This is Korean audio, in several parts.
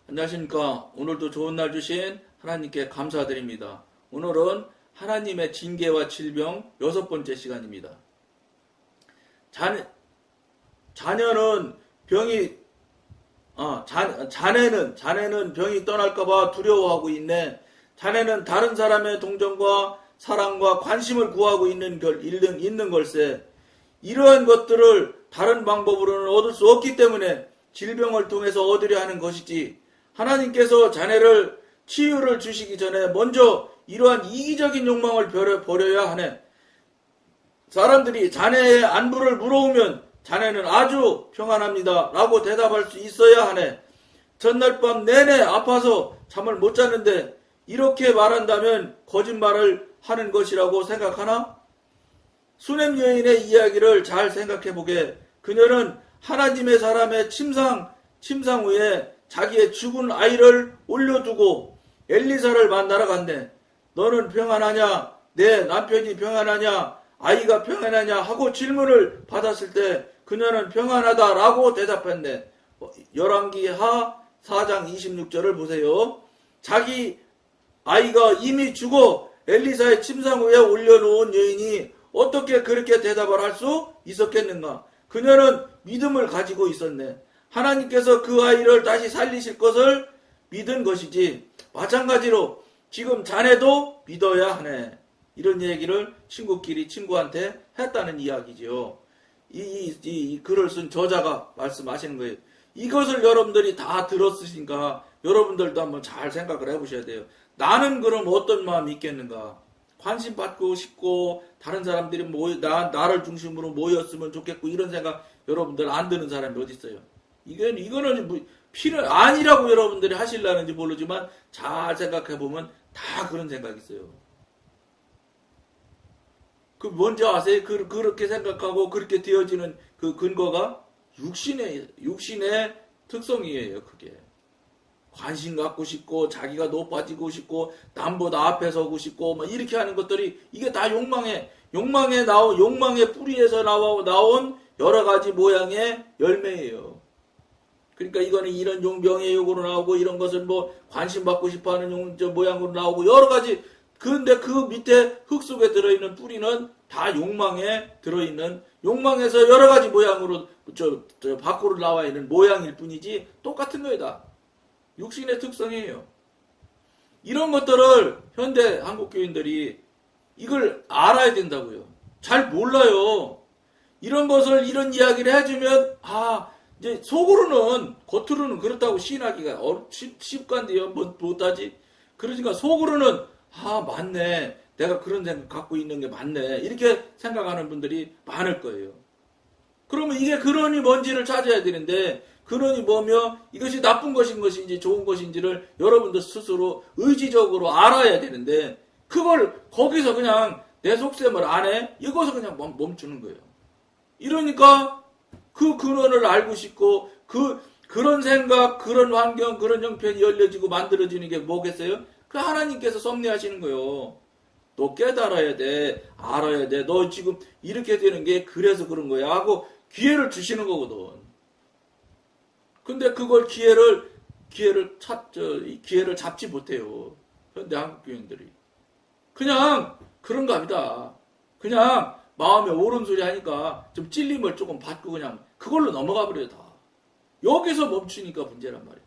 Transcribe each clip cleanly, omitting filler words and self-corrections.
안녕하십니까. 오늘도 좋은 날 주신 하나님께 감사드립니다. 오늘은 하나님의 징계와 질병 6번째 시간입니다. 자녀는 병이 자네는 병이 떠날까봐 두려워하고 있네. 자네는 다른 사람의 동정과 사랑과 관심을 구하고 있는 걸세. 이러한 것들을 다른 방법으로는 얻을 수 없기 때문에 질병을 통해서 얻으려 하는 것이지. 하나님께서 자네를 치유를 주시기 전에 먼저 이러한 이기적인 욕망을 버려야 하네. 사람들이 자네의 안부를 물어오면 자네는 아주 평안합니다 라고 대답할 수 있어야 하네. 전날 밤 내내 아파서 잠을 못 잤는데 이렇게 말한다면 거짓말을 하는 것이라고 생각하나? 수냄 여인의 이야기를 잘 생각해보게. 그녀는 하나님의 사람의 침상 후에 자기의 죽은 아이를 올려두고 엘리사를 만나러 갔네. 너는 평안하냐? 내 남편이 평안하냐? 아이가 평안하냐? 하고 질문을 받았을 때 그녀는 평안하다라고 대답했네. 열왕기하 4장 26절을 보세요. 자기 아이가 이미 죽어 엘리사의 침상 위에 올려놓은 여인이 어떻게 그렇게 대답을 할 수 있었겠는가? 그녀는 믿음을 가지고 있었네. 하나님께서 그 아이를 다시 살리실 것을 믿은 것이지. 마찬가지로 지금 자네도 믿어야 하네. 이런 얘기를 친구한테 했다는 이야기죠. 이 글을 쓴 저자가 말씀하시는 거예요. 이것을 여러분들이 다 들었으니까 여러분들도 한번 잘 생각을 해보셔야 돼요. 나는 그럼 어떤 마음이 있겠는가? 관심 받고 싶고 다른 사람들이 나를 중심으로 모였으면 좋겠고 이런 생각 여러분들 안 드는 사람이 어디 있어요? 이거는 필요 아니라고 여러분들이 하실라는지 모르지만 잘 생각해보면 다 그런 생각이 있어요. 그 뭔지 아세요? 그렇게 생각하고 그렇게 되어지는 그 근거가 육신의 특성이에요. 그게 관심 갖고 싶고 자기가 높아지고 싶고 남보다 앞에 서고 싶고 막 이렇게 하는 것들이 이게 다 욕망의 뿌리에서 나온 여러 가지 모양의 열매예요. 그러니까 이거는 이런 명예 욕으로 나오고 이런 것은 뭐 관심 받고 싶어하는 모양으로 나오고 여러 가지. 그런데 그 밑에 흙 속에 들어있는 뿌리는 다 욕망에 들어있는 욕망에서 여러 가지 모양으로 밖으로 나와 있는 모양일 뿐이지 똑같은 거예요 다. 육신의 특성이에요. 이런 것들을 현대 한국교인들이 이걸 알아야 된다고요. 잘 몰라요. 이런 이런 이야기를 해주면 이제 겉으로는 그렇다고 시인하기가 쉽간데요. 못하지. 그러니까 속으로는 맞네. 내가 그런 생각 갖고 있는 게 맞네. 이렇게 생각하는 분들이 많을 거예요. 그러면 이게 근원이 뭔지를 찾아야 되는데 근원이 뭐며 이것이 나쁜 것인지 좋은 것인지를 여러분들 스스로 의지적으로 알아야 되는데 그걸 거기서 그냥 내 속셈을 안 해? 이것을 그냥 멈추는 거예요. 이러니까 그 근원을 알고 싶고 그런 생각, 그런 환경, 그런 형편이 열려지고 만들어지는 게 뭐겠어요? 그 하나님께서 섭리하시는 거예요. 너 깨달아야 돼. 알아야 돼. 너 지금 이렇게 되는 게 그래서 그런 거야 하고 기회를 주시는 거거든. 근데 그걸 기회를 잡지 못해요. 현대 한국교인들이. 그냥 그런가 합니다. 그냥 마음에 옳은 소리 하니까 좀 찔림을 조금 받고 그냥 그걸로 넘어가 버려요 다. 여기서 멈추니까 문제란 말이에요.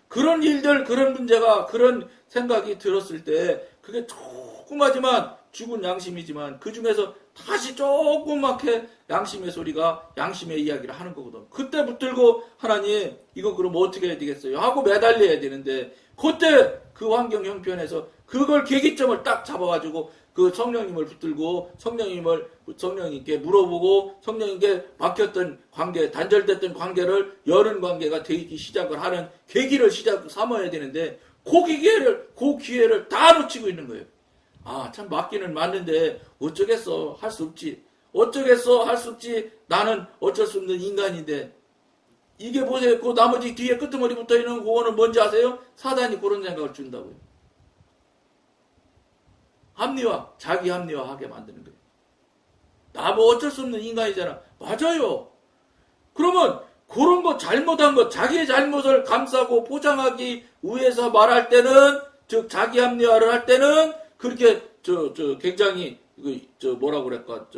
그런 일들, 그런 문제가, 그런 생각이 들었을 때 그게 조그마지만 죽은 양심이지만 그 중에서 다시 조그맣게 양심의 소리가 양심의 이야기를 하는 거거든. 그때 붙들고 하나님 이거 그럼 어떻게 해야 되겠어요? 하고 매달려야 되는데 그때 그 환경 형편에서 그걸 계기점을 딱 잡아가지고 그 성령님을 붙들고 성령님께 물어보고 성령님께 막혔던 관계, 단절됐던 관계를 여는 관계가 되기 시작을 하는 계기를 삼아야 되는데 그 기회를 다 놓치고 있는 거예요. 참 맞기는 맞는데 어쩌겠어 할 수 없지. 나는 어쩔 수 없는 인간인데. 이게 보세요. 그 나머지 뒤에 끄트머리 붙어있는 그거는 뭔지 아세요? 사단이 그런 생각을 준다고요. 자기 합리화하게 만드는 거예요. 나 뭐 어쩔 수 없는 인간이잖아. 맞아요. 그러면 그런 거 잘못한 거 자기의 잘못을 감싸고 포장하기 위해서 말할 때는 즉 자기 합리화를 할 때는 그렇게 굉장히 뭐라고 그럴까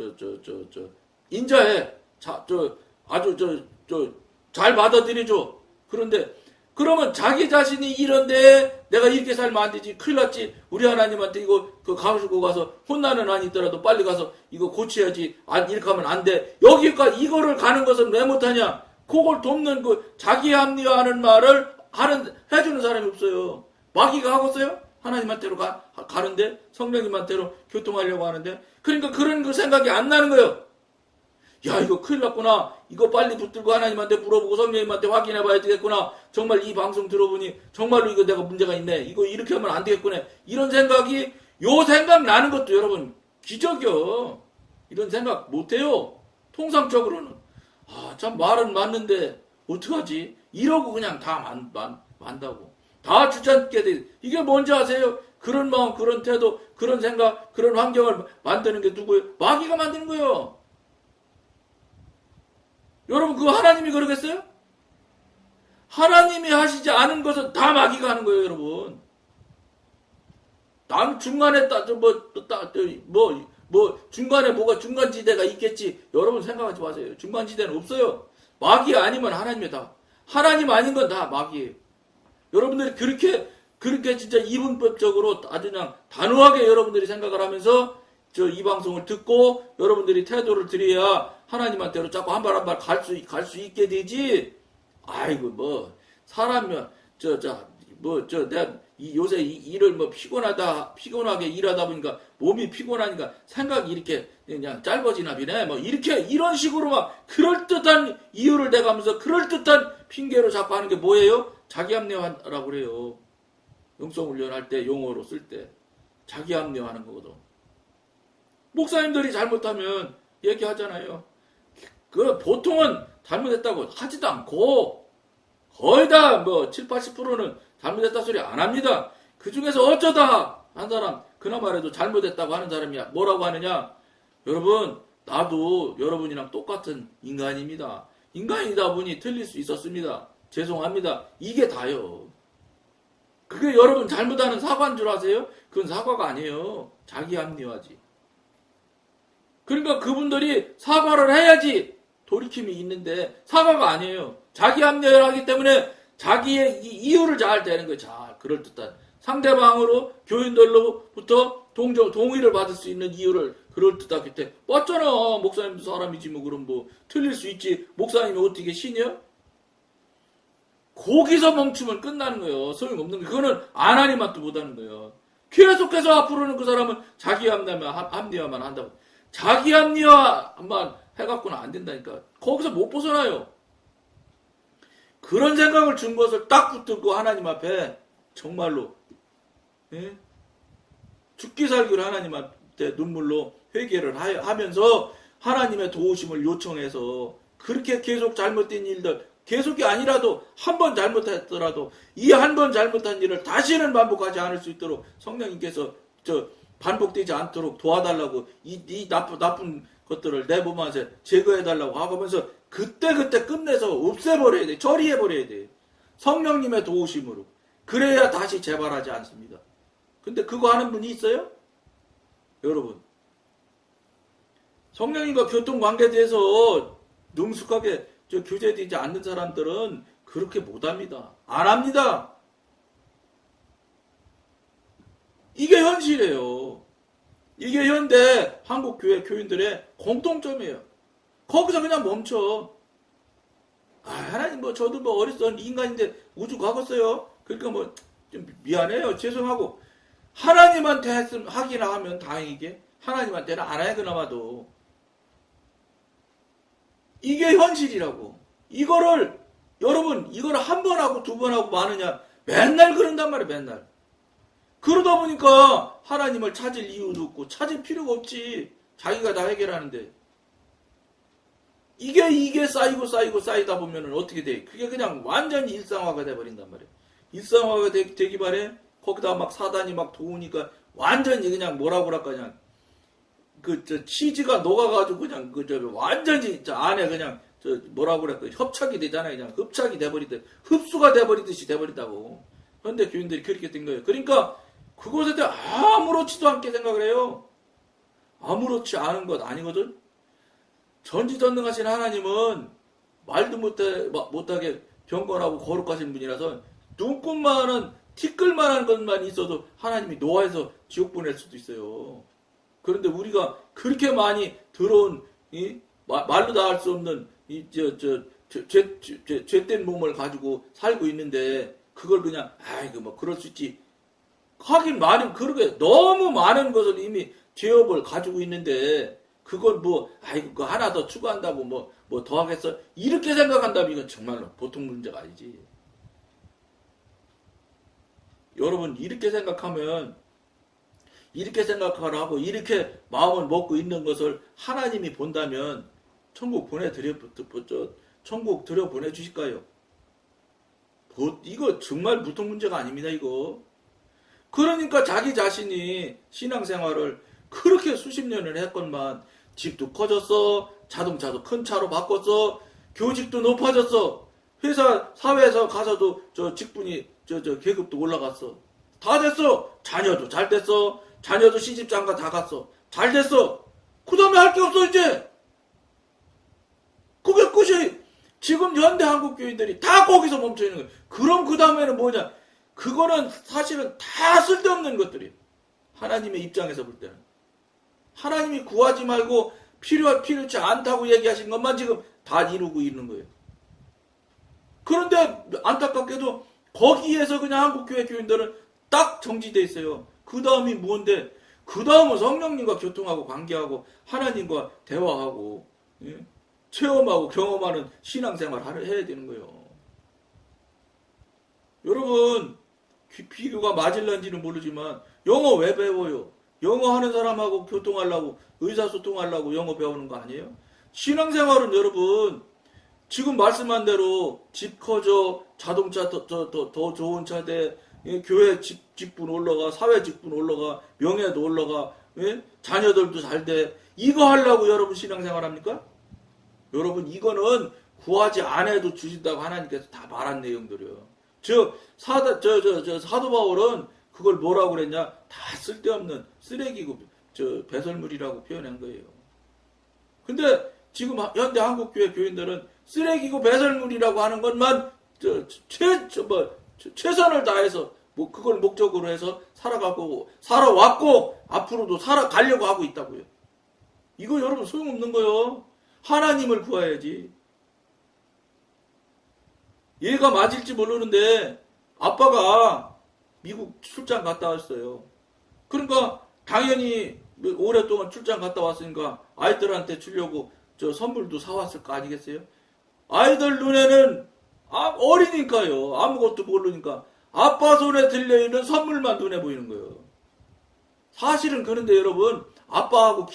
인자해 아주 잘 받아들이죠. 그런데 그러면 자기 자신이 이런데 내가 이렇게 살면 안 되지 큰일 났지 우리 하나님한테 이거 가지고 가서 혼나는 한이 있더라도 빨리 가서 이거 고쳐야지 이렇게 하면 안 돼 여기까지 이거를 가는 것은 왜 못하냐 그걸 돕는 그 자기 합리화하는 말을 해주는 사람이 없어요. 마귀가 하겠어요? 하나님한테로 가는데 성령님한테로 교통하려고 하는데 그러니까 그런 그 생각이 안 나는 거예요. 야 이거 큰일 났구나. 이거 빨리 붙들고 하나님한테 물어보고 성령님한테 확인해 봐야 되겠구나. 정말 이 방송 들어보니 정말로 이거 내가 문제가 있네. 이거 이렇게 하면 안 되겠구나. 이런 생각이 요 생각 나는 것도 여러분 기적이요. 이런 생각 못해요. 통상적으로는. 참 말은 맞는데 어떡하지? 이러고 그냥 다 만다고. 다 주저앉게 돼. 이게 뭔지 아세요? 그런 마음, 그런 태도, 그런 생각, 그런 환경을 만드는 게 누구예요? 마귀가 만드는 거예요. 여러분 그거 하나님이 그러겠어요? 하나님이 하시지 않은 것은 다 마귀가 하는 거예요, 여러분. 남 중간에 중간에 뭐가 중간지대가 있겠지. 여러분 생각하지 마세요. 중간지대는 없어요. 마귀 아니면 하나님이다. 하나님 아닌 건 다 마귀예요. 여러분들이 그렇게 진짜 이분법적으로 아주 그냥 단호하게 여러분들이 생각을 하면서 이 방송을 듣고 여러분들이 태도를 드려야 하나님한테로 자꾸 한 발 한 발 갈 수 있게 되지. 아이고 사람이면 내가 요새 일을 피곤하게 일하다 보니까 몸이 피곤하니까 생각이 이렇게 그냥 짧아지나 보네. 이런 식으로 막 그럴듯한 이유를 대가면서 그럴듯한 핑계로 자꾸 하는 게 뭐예요? 자기 합리화라고 그래요. 영성훈련할 때 용어로 쓸 때 자기 합리화하는 거거든. 목사님들이 잘못하면 얘기하잖아요. 보통은 잘못했다고 하지도 않고 거의 다 7, 80%는 잘못했다 소리 안 합니다. 그 중에서 어쩌다 한 사람 그나마라도 잘못했다고 하는 사람이 뭐라고 하느냐? 여러분 나도 여러분이랑 똑같은 인간입니다. 인간이다 보니 틀릴 수 있었습니다. 죄송합니다. 이게 다요. 그게 여러분 잘못하는 사과인 줄 아세요? 그건 사과가 아니에요. 자기 합리화지. 그러니까 그분들이 사과를 해야지 돌이킴이 있는데 사과가 아니에요. 자기 합리화를 하기 때문에 자기의 이유를 잘 대는 거예요. 자, 그럴듯한 상대방으로 교인들로부터 동의를 받을 수 있는 이유를 그럴듯하기 때문에 맞잖아. 목사님도 사람이지 그럼 틀릴 수 있지. 목사님이 어떻게 신이야? 거기서 멈추면 끝나는 거예요. 소용없는 거예요. 그거는 하나님한테 못하는 거예요. 계속해서 앞으로는 그 사람은 자기 합리화만 한다고. 자기 합리화만 해갖고는 안 된다니까. 거기서 못 벗어나요. 그런 생각을 준 것을 딱 붙들고 하나님 앞에 정말로 죽기 살기를 하나님한테 눈물로 회개를 하면서 하나님의 도우심을 요청해서 그렇게 계속 잘못된 일들 계속이 아니라도 한 번 잘못했더라도 이 한 번 잘못한 일을 다시는 반복하지 않을 수 있도록 성령님께서 반복되지 않도록 도와달라고 이 나쁜 것들을 내 몸 안에서 제거해달라고 하면서 그때 끝내서 없애버려야 돼. 처리해버려야 돼. 성령님의 도우심으로. 그래야 다시 재발하지 않습니다. 근데 그거 하는 분이 있어요? 여러분. 성령님과 교통관계에 대해서 능숙하게 교제되지 않는 사람들은 그렇게 못합니다. 안 합니다. 이게 현실이에요. 이게 현대 한국 교회 교인들의 공통점이에요. 거기서 그냥 멈춰. 하나님 저도 어리석은 인간인데 우주 가겠어요. 그러니까 좀 미안해요. 죄송하고 하나님한테 하기나 하면 다행이게 하나님한테는 안 해 그나마도. 이게 현실이라고. 여러분 이거를 한 번 하고 두 번 하고 많으냐. 맨날 그런단 말이에요. 맨날. 그러다 보니까 하나님을 찾을 이유도 없고 찾을 필요가 없지. 자기가 다 해결하는데. 이게 쌓이다 보면은 어떻게 돼? 그게 그냥 완전히 일상화가 돼버린단 말이에요. 일상화가 되기 바래. 거기다 막 사단이 막 도우니까 완전히 그냥 뭐라고 그럴까 그냥 치즈가 녹아가지고 그냥 완전히 안에 그냥 뭐라고 그럴까, 협착이 되잖아요. 그냥 흡착이 돼버리듯, 흡수가 돼버리듯이 돼버린다고. 현대 교인들이 그렇게 된 거예요. 그러니까 그것에 대해 아무렇지도 않게 생각을 해요. 아무렇지 않은 것 아니거든. 전지전능하신 하나님은 말도 못하게 경건하고 거룩하신 분이라서 눈꽃만한 티끌만한 것만 있어도 하나님이 노아해서 지옥 보낼 수도 있어요. 그런데 우리가 그렇게 많이 들어온 말로 다 할 수 없는 죄된 몸을 가지고 살고 있는데 그걸 그냥 아이고 뭐 그럴 수 있지. 하긴 많은 그렇게 너무 많은 것을 이미 죄업을 가지고 있는데 그걸 뭐 아이고 그 하나 더 추가한다고 뭐 더 하겠어? 이렇게 생각한다면 이건 정말로 보통 문제가 아니지. 여러분 이렇게 생각하면 이렇게 생각하고 이렇게 마음을 먹고 있는 것을 하나님이 본다면 천국 천국 들여 보내주실까요? 이거 정말 보통 문제가 아닙니다. 이거. 그러니까 자기 자신이 신앙생활을 그렇게 수십 년을 했건만 집도 커졌어, 자동차도 큰 차로 바꿨어, 교직도 높아졌어, 사회에서 가서도 직분이 계급도 올라갔어. 다 됐어. 자녀도 잘 됐어. 자녀도 시집장가 다 갔어. 잘 됐어. 그 다음에 할 게 없어 이제. 그게 끝이. 지금 현대 한국 교인들이 다 거기서 멈춰있는 거예요. 그럼 그 다음에는 뭐냐. 그거는 사실은 다 쓸데없는 것들이에요. 하나님의 입장에서 볼 때는. 하나님이 구하지 말고 필요치 않다고 얘기하신 것만 지금 다 이루고 있는 거예요. 그런데 안타깝게도 거기에서 그냥 한국교회 교인들은 딱 정지돼 있어요. 그 다음이 뭔데? 그 다음은 성령님과 교통하고 관계하고 하나님과 대화하고 체험하고 경험하는 신앙생활을 해야 되는 거예요. 여러분 비교가 맞을런지는 모르지만 영어 왜 배워요? 영어 하는 사람하고 교통하려고 의사소통하려고 영어 배우는 거 아니에요? 신앙생활은 여러분 지금 말씀한 대로 집 커져 자동차 더 좋은 차 돼 교회 직분 올라가 사회 직분 올라가 명예도 올라가 자녀들도 잘 돼 이거 하려고 여러분 신앙생활 합니까? 여러분 이거는 구하지 않아도 주신다고 하나님께서 다 말한 내용들이에요. 사도 바울은 그걸 뭐라고 그랬냐? 다 쓸데없는 쓰레기고 배설물이라고 표현한 거예요. 근데 지금 현대 한국교회 교인들은 쓰레기고 배설물이라고 하는 것만 최선을 다해서 그걸 목적으로 해서 살아왔고 앞으로도 살아가려고 하고 있다고요. 이거 여러분 소용없는 거예요. 하나님을 구해야지. 얘가 맞을지 모르는데 아빠가 미국 출장 갔다 왔어요. 그러니까 당연히 오랫동안 출장 갔다 왔으니까 아이들한테 주려고 선물도 사왔을 거 아니겠어요? 아이들 눈에는 어리니까요. 아무것도 모르니까 아빠 손에 들려있는 선물만 눈에 보이는 거예요. 사실은 그런데 여러분 아빠하고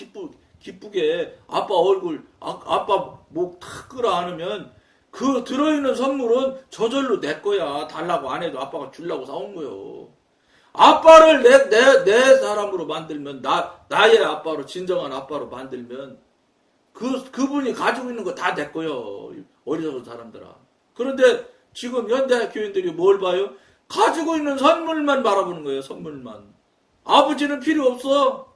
기쁘게 아빠 얼굴 아빠 목 탁 끌어안으면 그 들어있는 선물은 저절로 내 거야. 달라고 안 해도 아빠가 주려고 사온 거예요. 아빠를 내 사람으로 만들면 나의 아빠로 진정한 아빠로 만들면 그분이 가지고 있는 거 다 내 거예요. 어리석은 사람들아. 그런데 지금 현대 교인들이 뭘 봐요? 가지고 있는 선물만 바라보는 거예요. 선물만. 아버지는 필요 없어.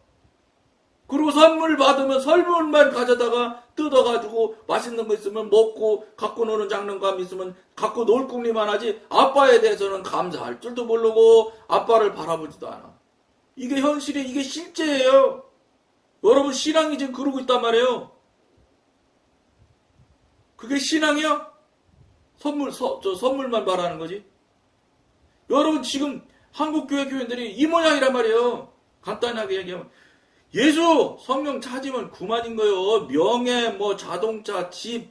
그리고 선물 받으면 선물만 가져다가 뜯어가지고 맛있는 거 있으면 먹고 갖고 노는 장난감 있으면 갖고 놀 궁리만 하지 아빠에 대해서는 감사할 줄도 모르고 아빠를 바라보지도 않아. 이게 현실이 이게 실제예요. 여러분 신앙이 지금 그러고 있단 말이에요. 그게 신앙이야? 선물만 바라는 거지. 여러분 지금 한국교회 교인들이 이 모양이란 말이에요. 간단하게 얘기하면 예수 성령 찾으면 그만인 거예요. 명예 자동차 집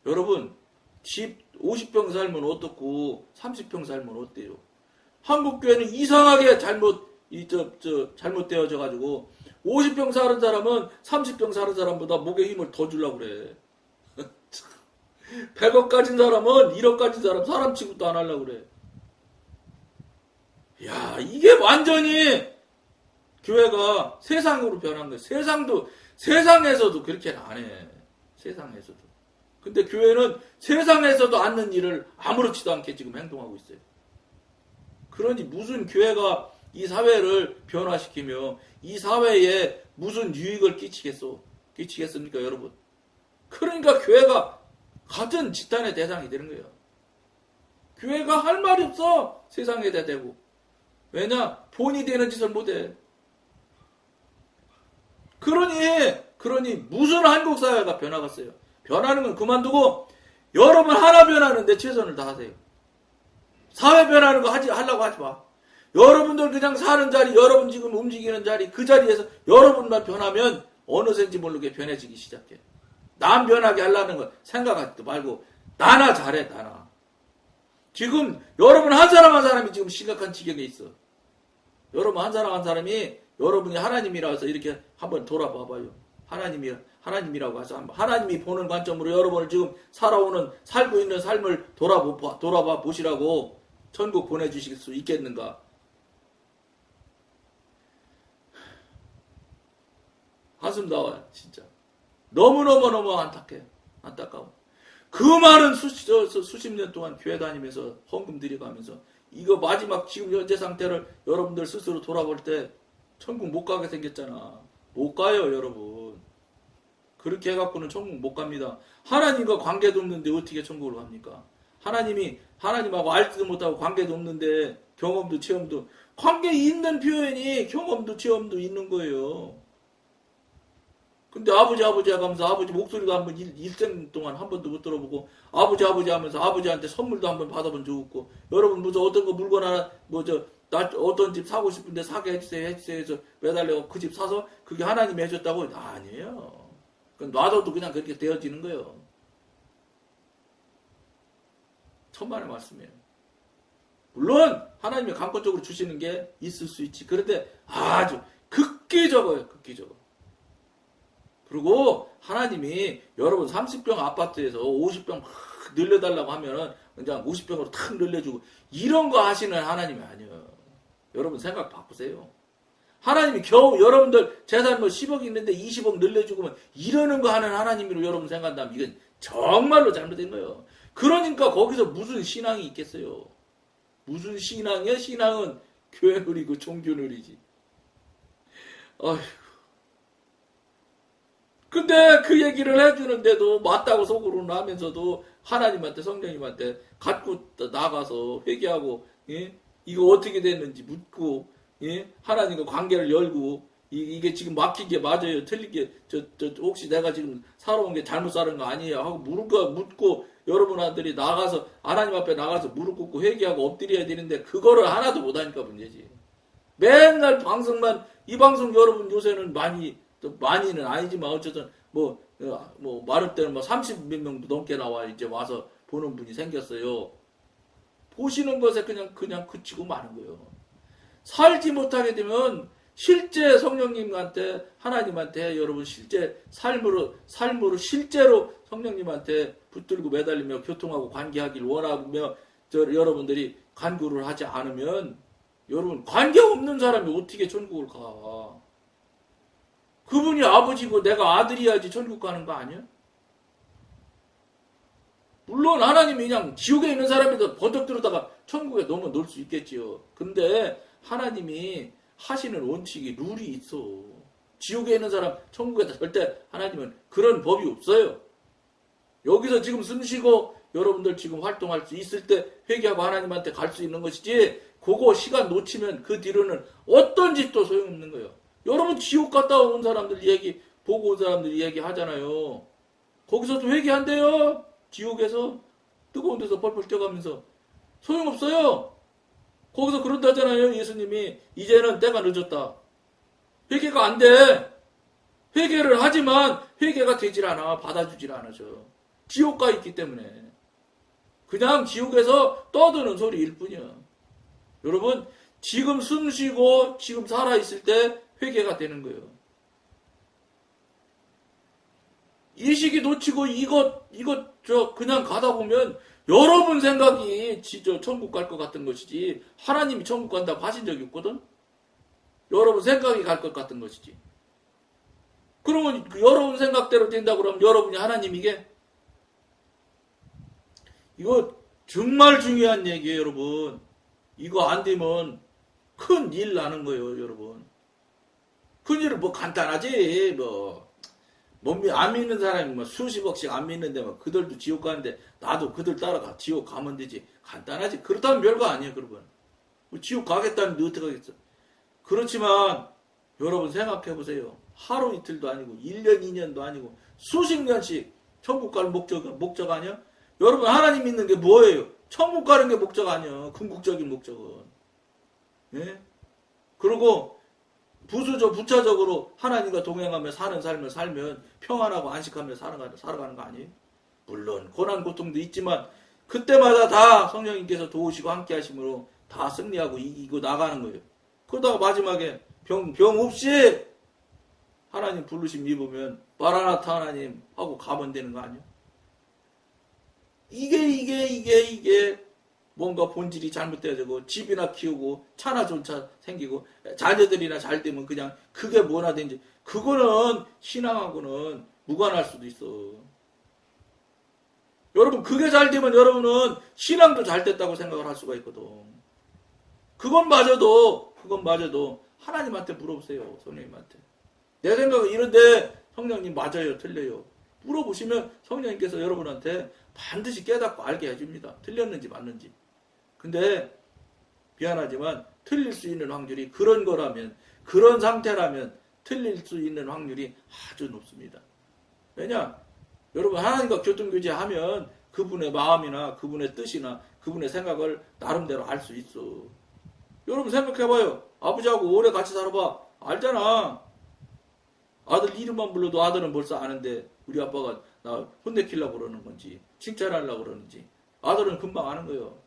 여러분 집 50평 살면 어떻고 30평 살면 어때요? 한국교회는 이상하게 잘못되어져 가지고 50평 사는 사람은 30평 사는 사람보다 목에 힘을 더 주려고 그래. 100억 가진 사람은 1억 가진 사람 취급도 안 하려고 그래. 야, 이게 완전히 교회가 세상으로 변한 거예요. 세상에서도 그렇게는 안 해. 세상에서도. 근데 교회는 세상에서도 않는 일을 아무렇지도 않게 지금 행동하고 있어요. 그러니 무슨 교회가 이 사회를 변화시키며 이 사회에 무슨 유익을 끼치겠습니까, 여러분? 그러니까 교회가 같은 지탄의 대상이 되는 거예요. 교회가 할 말이 없어. 세상에 대대고. 왜냐? 본이 되는 짓을 못해. 그러니 무슨 한국 사회가 변화갔어요. 변하는 건 그만두고 여러분 하나 변하는데 최선을 다하세요. 사회 변하는 거 하려고 하지 마. 여러분들 그냥 사는 자리, 여러분 지금 움직이는 자리, 그 자리에서 여러분만 변하면 어느샌지 모르게 변해지기 시작해. 남 변하게 하려는 거 생각하지도 말고 나나 잘해, 나나. 지금 여러분 한 사람 한 사람이 지금 심각한 지경에 있어. 여러분 한 사람 한 사람이 여러분이 하나님이라서 이렇게 한번 돌아봐봐요. 하나님이라고 해서 한번 하나님이 보는 관점으로 여러분을 지금 살고 있는 삶을 돌아봐 보시라고 천국 보내주실 수 있겠는가? 한숨 나와요, 진짜. 너무너무 안타까워. 그 많은 수십 년 동안 교회 다니면서 헌금 드려가면서 이거 마지막 지금 현재 상태를 여러분들 스스로 돌아볼 때 천국 못 가게 생겼잖아. 못 가요, 여러분. 그렇게 해갖고는 천국 못 갑니다. 하나님과 관계도 없는데 어떻게 천국을 갑니까? 하나님하고 알지도 못하고 관계도 없는데 경험도 체험도 관계 있는 표현이 경험도 체험도 있는 거예요. 근데 아버지 하면서 아버지 목소리도 한번 일생 동안 한 번도 못 들어보고 아버지 하면서 아버지한테 선물도 한번 받아본 적 없고 여러분 무슨 어떤 거 물건 하나 어떤 집 사고 싶은데 사게 해주세요 해서 매달려 그 집 사서 그게 하나님이 해줬다고? 아니에요. 놔둬도 그냥 그렇게 되어지는 거예요. 천만의 말씀이에요. 물론 하나님이 강권적으로 주시는 게 있을 수 있지. 그런데 아주 극히 적어요. 극히 적어. 그리고 하나님이 여러분 30평 아파트에서 50평 막 늘려달라고 하면은 그냥 50평으로 탁 늘려주고 이런 거 하시는 하나님이 아니에요. 여러분 생각 바꾸세요. 하나님이 겨우 여러분들 재산 뭐 10억 있는데 20억 늘려주고 이러는 거 하는 하나님으로 여러분 생각한다면 이건 정말로 잘못된 거예요. 그러니까 거기서 무슨 신앙이 있겠어요. 무슨 신앙이야? 신앙은 교회 누리고 종교 누리지. 어휴. 근데 그 얘기를 해주는데도 맞다고 속으로는 하면서도 하나님한테 성령님한테 갖고 나가서 회개하고 예? 이거 어떻게 됐는지 묻고 예? 하나님과 관계를 열고 이게 지금 막힌 게 맞아요 틀린 게 혹시 내가 지금 살아온 게 잘못 살은 거 아니에요 하고 묻고 여러분들이 나가서 하나님 앞에 나가서 무릎 꿇고 회개하고 엎드려야 되는데 그거를 하나도 못하니까 문제지. 맨날 방송만 이 방송 여러분 요새는 많이는 아니지만 어쨌든 말할 때는 30몇 명도 넘게 나와 이제 와서 보는 분이 생겼어요. 보시는 것에 그냥 그치고 마는 거예요. 살지 못하게 되면 실제 성령님한테 하나님한테 여러분 실제 삶으로 실제로 성령님한테 붙들고 매달리며 교통하고 관계하길 원하며 여러분들이 간구를 하지 않으면 여러분 관계 없는 사람이 어떻게 천국을 가? 그분이 아버지고 내가 아들이야지 천국 가는 거 아니야? 물론 하나님이 그냥 지옥에 있는 사람이도 번쩍 들었다가 천국에 넣을 수 있겠지요. 근데 하나님이 하시는 원칙이 룰이 있어. 지옥에 있는 사람 천국에 절대 하나님은 그런 법이 없어요. 여기서 지금 숨쉬고 여러분들 지금 활동할 수 있을 때 회개하고 하나님한테 갈 수 있는 것이지 그거 시간 놓치면 그 뒤로는 어떤 짓도 소용없는 거예요. 여러분 지옥 갔다 온 사람들 보고 온 사람들이 얘기하잖아요. 거기서도 회개한대요. 지옥에서 뜨거운 데서 펄펄 뛰어가면서 소용없어요. 거기서 그런다잖아요. 예수님이 이제는 때가 늦었다. 회개가 안 돼. 회개를 하지만 회개가 되질 않아. 받아주질 않아서. 지옥 가 있기 때문에. 그냥 지옥에서 떠드는 소리일 뿐이야. 여러분 지금 숨 쉬고 지금 살아있을 때 회개가 되는 거예요. 이 시기 놓치고 이것 그냥 가다 보면 여러분 생각이 천국 갈 것 같은 것이지 하나님이 천국 간다고 하신 적이 없거든. 여러분 생각이 갈 것 같은 것이지. 그러면 여러분 생각대로 된다고 그러면 여러분이 하나님이게? 이거 정말 중요한 얘기예요, 여러분. 이거 안 되면 큰 일 나는 거예요, 여러분. 큰일은 뭐 간단하지, 안 믿는 사람이 뭐 수십억씩 안 믿는데 뭐 그들도 지옥 가는데 나도 그들 따라가 지옥 가면 되지. 간단하지. 그렇다면 별거 아니에요, 여러분. 지옥 가겠다는데 어떻게 하겠어. 그렇지만 여러분 생각해 보세요. 하루 이틀도 아니고 1년 2년도 아니고 수십 년씩 천국 갈 목적 아니야? 여러분 하나님 믿는 게 뭐예요? 천국 가는 게 목적 아니야. 궁극적인 목적은. 예? 그리고 부차적으로 하나님과 동행하며 사는 삶을 살면 평안하고 안식하며 살아가는 거 아니에요? 물론 고난 고통도 있지만 그때마다 다 성령님께서 도우시고 함께 하심으로 다 승리하고 이기고 나가는 거예요. 그러다가 마지막에 병 없이 하나님 부르심 입으면 마라나타 하나님 하고 가면 되는 거 아니에요? 이게 뭔가 본질이 잘못되어지고 집이나 키우고 차나 좋은 차 생기고 자녀들이나 잘 되면 그냥 그게 뭐나 된지 그거는 신앙하고는 무관할 수도 있어. 여러분 그게 잘 되면 여러분은 신앙도 잘 됐다고 생각을 할 수가 있거든. 그건 마저도 하나님한테 물어보세요. 성령님한테. 내 생각은 이런데 성령님 맞아요 틀려요. 물어보시면 성령님께서 여러분한테 반드시 깨닫고 알게 해줍니다. 틀렸는지 맞는지. 근데 미안하지만 틀릴 수 있는 확률이 그런 거라면 그런 상태라면 틀릴 수 있는 확률이 아주 높습니다. 왜냐? 여러분 하나님과 교통교제하면 그분의 마음이나 그분의 뜻이나 그분의 생각을 나름대로 알 수 있어. 여러분 생각해봐요. 아버지하고 오래 같이 살아봐. 알잖아. 아들 이름만 불러도 아들은 벌써 아는데 우리 아빠가 나 혼내키려고 그러는 건지 칭찬하려고 그러는지 아들은 금방 아는 거예요.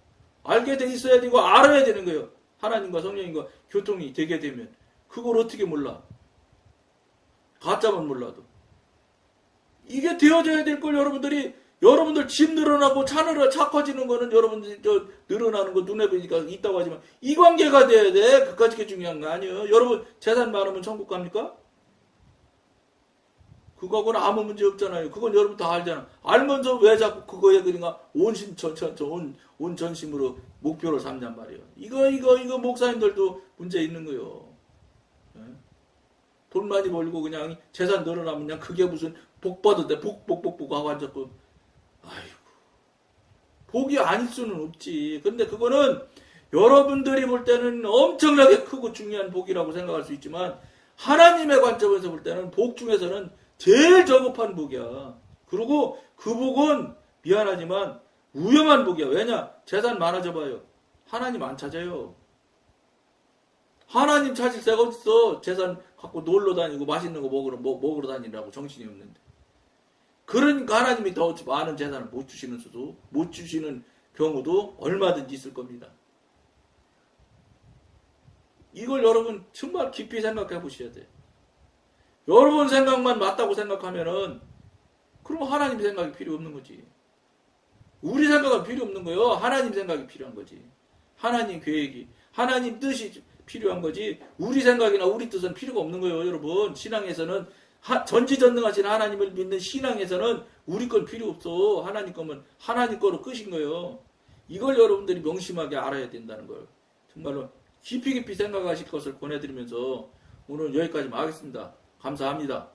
알게 돼 있어야 되고 알아야 되는 거예요. 하나님과 성령님과 교통이 되게 되면 그걸 어떻게 몰라. 가짜만 몰라도. 이게 되어져야 될 걸 여러분들 집 늘어나고 차 커지는 거는 여러분들이 늘어나는 거 눈에 보니까 있다고 하지만 이 관계가 돼야 돼. 그까짓 중요한 거 아니에요. 여러분 재산 많으면 천국 갑니까? 그거하고는 아무 문제 없잖아요. 그건 여러분 다 알잖아. 알면서 왜 자꾸 그거에 그러니까 온 전심으로 목표를 삼냔 말이에요. 이거 목사님들도 문제 있는 거예요. 돈 많이 벌고 그냥 재산 늘어나면 그냥 그게 무슨 복 받은데 복 하고 앉았고 아이고 복이 아닐 수는 없지. 근데 그거는 여러분들이 볼 때는 엄청나게 크고 중요한 복이라고 생각할 수 있지만 하나님의 관점에서 볼 때는 복 중에서는 제일 저급한 복이야. 그리고 그 복은 미안하지만 위험한 복이야. 왜냐? 재산 많아져 봐요. 하나님 안 찾아요. 하나님 찾을 새가 어딨어. 재산 갖고 놀러 다니고 맛있는 거 먹으러 다니라고 정신이 없는데. 그러니까 하나님이 더 많은 재산을 못 주시는 경우도 얼마든지 있을 겁니다. 이걸 여러분 정말 깊이 생각해 보셔야 돼요. 여러분 생각만 맞다고 생각하면은 그럼 하나님 생각이 필요 없는 거지. 우리 생각은 필요 없는 거예요. 하나님 생각이 필요한 거지. 하나님 계획이, 하나님 뜻이 필요한 거지. 우리 생각이나 우리 뜻은 필요가 없는 거예요, 여러분. 신앙에서는 전지전능하신 하나님을 믿는 신앙에서는 우리 건 필요 없어. 하나님 거면 하나님 거로 끝인 거예요. 이걸 여러분들이 명심하게 알아야 된다는 걸 정말로 깊이 생각하실 것을 권해드리면서 오늘 여기까지만 하겠습니다. 감사합니다.